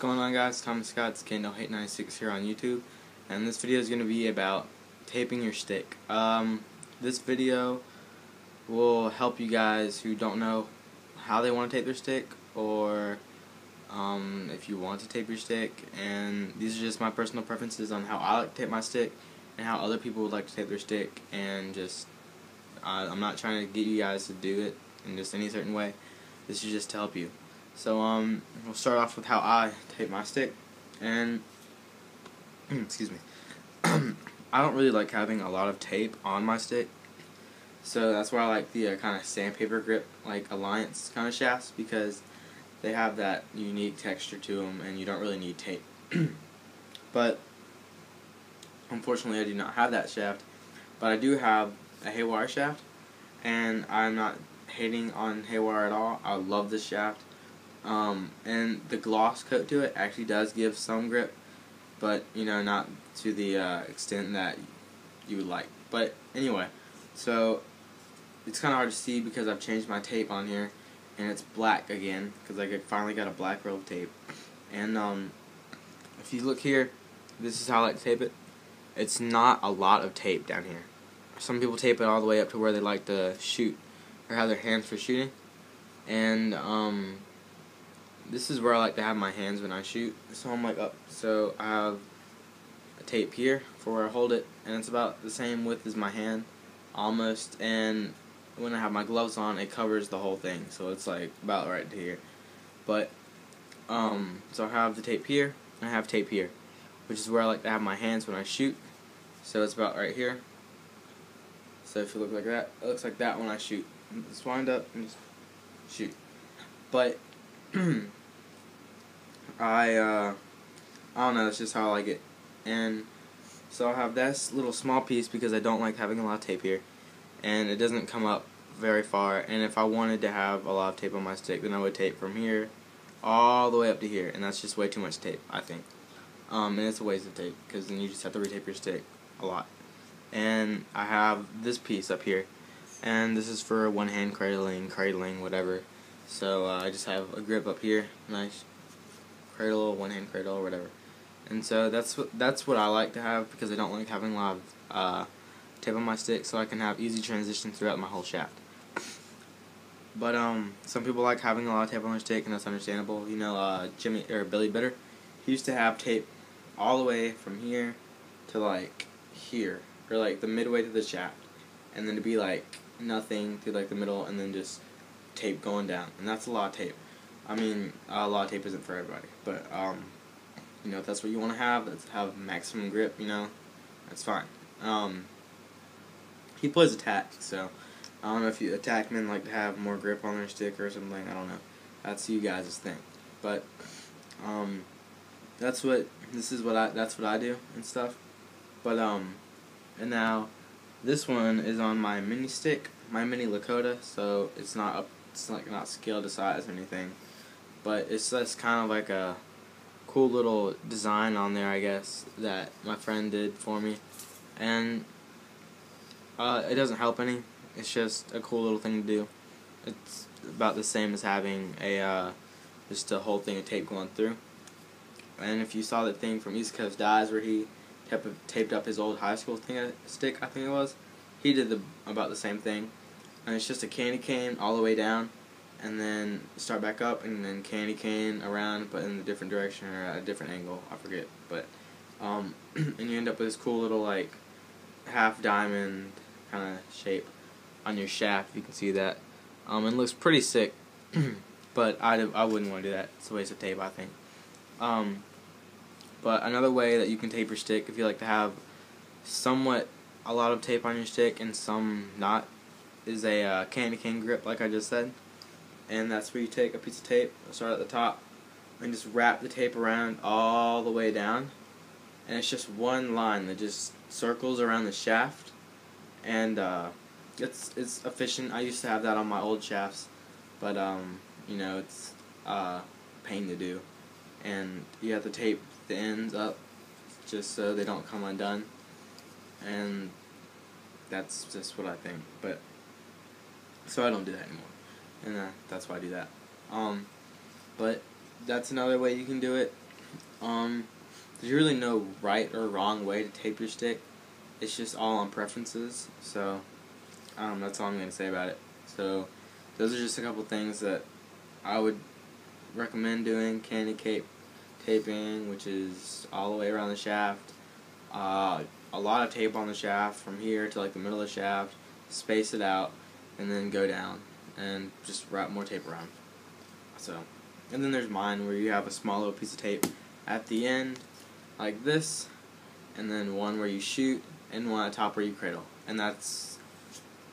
going on, guys? Thomas Scott's K896 here on YouTube, and this video is going to be about taping your stick. This video will help you guys who don't know how they want to tape their stick, or if you want to tape your stick, and these are just my personal preferences on how I like to tape my stick and how other people would like to tape their stick, and just I'm not trying to get you guys to do it in just any certain way. This is just to help you. So we'll start off with how I tape my stick, and excuse me. I don't really like having a lot of tape on my stick, so that's why I like the kind of sandpaper grip, like Alliance kind of shafts, because they have that unique texture to them, and you don't really need tape. But unfortunately, I do not have that shaft, but I do have a haywire shaft, and I'm not hating on haywire at all. I love this shaft. And the gloss coat to it actually does give some grip, but not to the extent that you would like. But anyway, so it's kind of hard to see because I've changed my tape on here, and it's black again because I finally got a black roll of tape. And if you look here, this is how I like to tape it. It's not a lot of tape down here. Some people tape it all the way up to where they like to shoot or have their hands for shooting, and this is where I like to have my hands when I shoot. So I'm like up. So I have a tape here for where I hold it, and it's about the same width as my hand, almost. And when I have my gloves on, it covers the whole thing. So it's like about right to here. But so I have the tape here, and I have tape here, which is where I like to have my hands when I shoot. So it's about right here. So if you look like that, it looks like that when I shoot. Just wind up and just shoot. But I don't know, that's just how I like it. And so I'll have this little small piece because I don't like having a lot of tape here, and it doesn't come up very far. And if I wanted to have a lot of tape on my stick, then I would tape from here all the way up to here, and that's just way too much tape, I think. And it's a waste of tape because then you just have to retape your stick a lot. And I have this piece up here, and this is for one-hand cradling, whatever. So I just have a grip up here, nice cradle, one-hand cradle, or whatever. And so that's what I like to have, because I don't like having a lot of tape on my stick, so I can have easy transition throughout my whole shaft. But some people like having a lot of tape on their stick, and that's understandable. Billy Bitter, he used to have tape all the way from here to like here, or like the midway to the shaft, and then to be like nothing to like the middle, and then just tape going down, and that's a lot of tape. I mean, a lot of tape isn't for everybody, but if that's what you want to have, that's have maximum grip, that's fine. He plays attack, so I don't know if you attackmen like to have more grip on their stick or something. I don't know. That's you guys' thing. But that's what I do and stuff. But and now this one is on my mini stick, my mini Lakota, so it's not scaled to size or anything, but it's just kind of like a cool little design on there, I guess, that my friend did for me. And it doesn't help any, it's just a cool little thing to do. It's about the same as having just a whole thing of tape going through. And if you saw that thing from East Coast Dies where he taped up his old high school stick, I think it was, he did about the same thing. And it's just a candy cane all the way down, and then start back up, and then candy cane around, but in a different direction or at a different angle, I forget. But and you end up with this cool little like half diamond kind of shape on your shaft, if you can see that. And it looks pretty sick. But I wouldn't want to do that. It's a waste of tape, I think. But another way that you can tape your stick, if you like to have somewhat a lot of tape on your stick and some not, is a candy cane grip, like I just said. And that's where you take a piece of tape, start at the top, and just wrap the tape around all the way down, and it's just one line that just circles around the shaft, and it's efficient. I used to have that on my old shafts, but it's pain to do, and you have to tape the ends up just so they don't come undone, and that's just what I think. But so I don't do that anymore, and that's why I do that. But that's another way you can do it. There's really no right or wrong way to tape your stick. It's just all on preferences. So, that's all I'm going to say about it. So, those are just a couple things that I would recommend doing. Candy cape taping, which is all the way around the shaft. A lot of tape on the shaft from here to like the middle of the shaft. Space it out, and then go down, and just wrap more tape around. So, and then there's mine where you have a small little piece of tape at the end, like this, and then one where you shoot, and one at the top where you cradle. And that's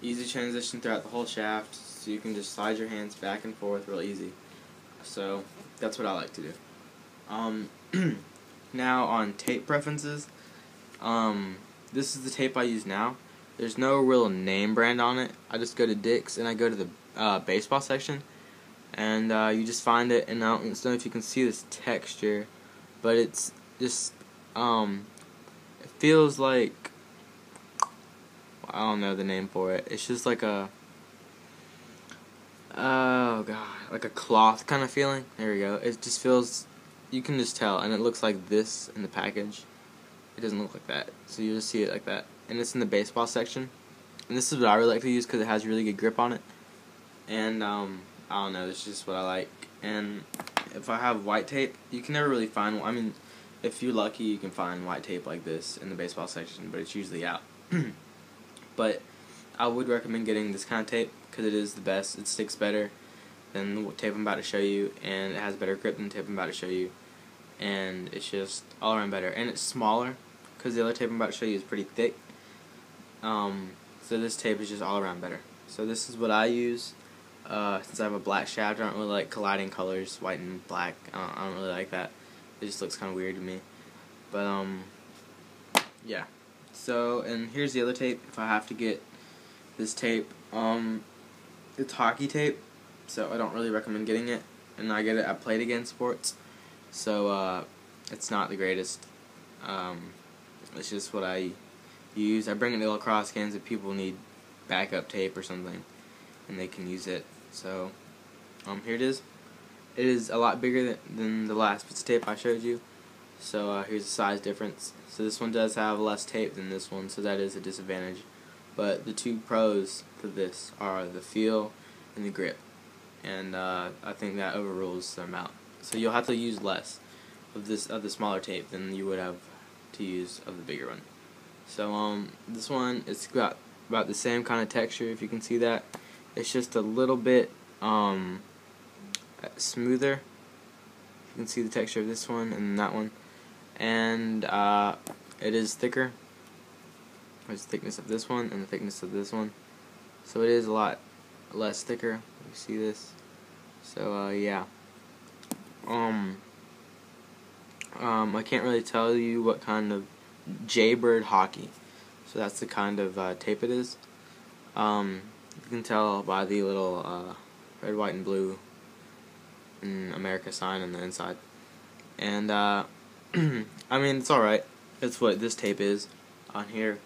easy transition throughout the whole shaft, so you can just slide your hands back and forth real easy. So, that's what I like to do. Now on tape preferences, this is the tape I use now. There's no real name brand on it. I just go to Dick's and I go to the baseball section, and you just find it. And I don't know if you can see this texture, but it's just it feels like, I don't know the name for it. It's just like a, oh god, like a cloth kind of feeling. There we go. It just feels, you can just tell, and it looks like this in the package. It doesn't look like that, so you just see it like that. And it's in the baseball section. And this is what I really like to use because it has really good grip on it. And I don't know, it's just what I like. And if I have white tape, you can never really find, I mean, if you're lucky, you can find white tape like this in the baseball section, but it's usually out. But I would recommend getting this kind of tape because it is the best. It sticks better than the tape I'm about to show you, and it has better grip than the tape I'm about to show you. And it's just all around better. And it's smaller because the other tape I'm about to show you is pretty thick. So this tape is just all around better. So this is what I use. Since I have a black shaft, I don't really like colliding colors, white and black. I don't really like that. It just looks kind of weird to me. But yeah. So, and here's the other tape. If I have to get this tape, it's hockey tape, so I don't really recommend getting it. And I get it at Play It Again Sports. So it's not the greatest. It's just what I use. I bring it to lacrosse games if people need backup tape or something, and they can use it. So here it is. It is a lot bigger than the last piece of tape I showed you. So here's the size difference. So this one does have less tape than this one, so that is a disadvantage. But the two pros for this are the feel and the grip, and I think that overrules the amount. So you'll have to use less of the smaller tape than you would have to use of the bigger one. So this one, it's got about the same kind of texture, if you can see that. It's just a little bit smoother. You can see the texture of this one and that one, and it is thicker. There's the thickness of this one and the thickness of this one, so it is a lot less thicker. You see this? So yeah. I can't really tell you what kind of Jaybird hockey. So that's the kind of tape it is. You can tell by the little red, white, and blue in America sign on the inside. And I mean, it's alright. It's what this tape is on here.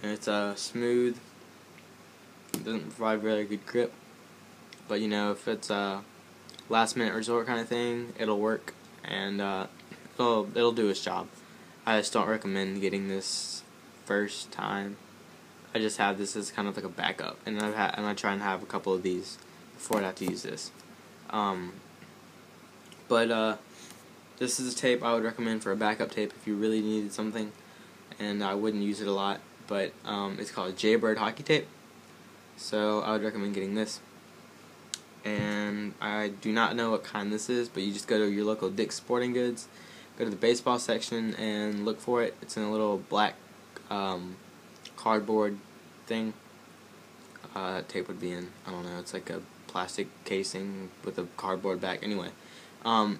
And it's smooth. It doesn't provide very good grip. But you know, if it's a last minute resort kind of thing, it'll work, and it'll do its job. I just don't recommend getting this first time. I just have this as kind of like a backup, and I try and have a couple of these before I have to use this. But this is a tape I would recommend for a backup tape if you really needed something, and I wouldn't use it a lot. But it's called Jaybird hockey tape, so I would recommend getting this. And I do not know what kind this is, but you just go to your local Dick's Sporting Goods, go to the baseball section, and look for it. It's in a little black cardboard thing. Tape would be in, I don't know, it's like a plastic casing with a cardboard back. Anyway, and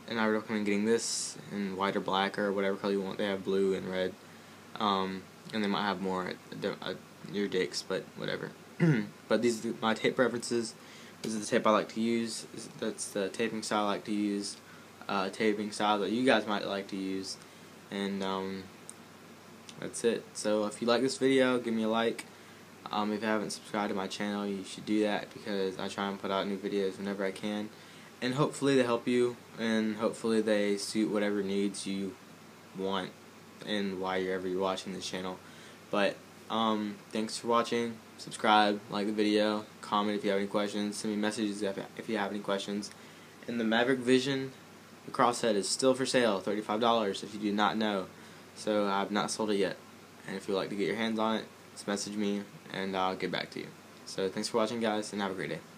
I would recommend getting this in white or black or whatever color you want. They have blue and red, and they might have more at your Dick's, but whatever. But these are my tape preferences. This is the tape I like to use. That's the taping style I like to use. Taping style that you guys might like to use. And that's it. So if you like this video, give me a like. If you haven't subscribed to my channel, you should do that because I try and put out new videos whenever I can. and hopefully they help you, and hopefully they suit whatever needs you want and why you're watching this channel. But thanks for watching. Subscribe, like the video, comment if you have any questions, send me messages if you have any questions. And the Maverick Vision lacrosse head is still for sale, $35 if you do not know. So I've not sold it yet. And if you'd like to get your hands on it, just message me and I'll get back to you. So thanks for watching, guys, and have a great day.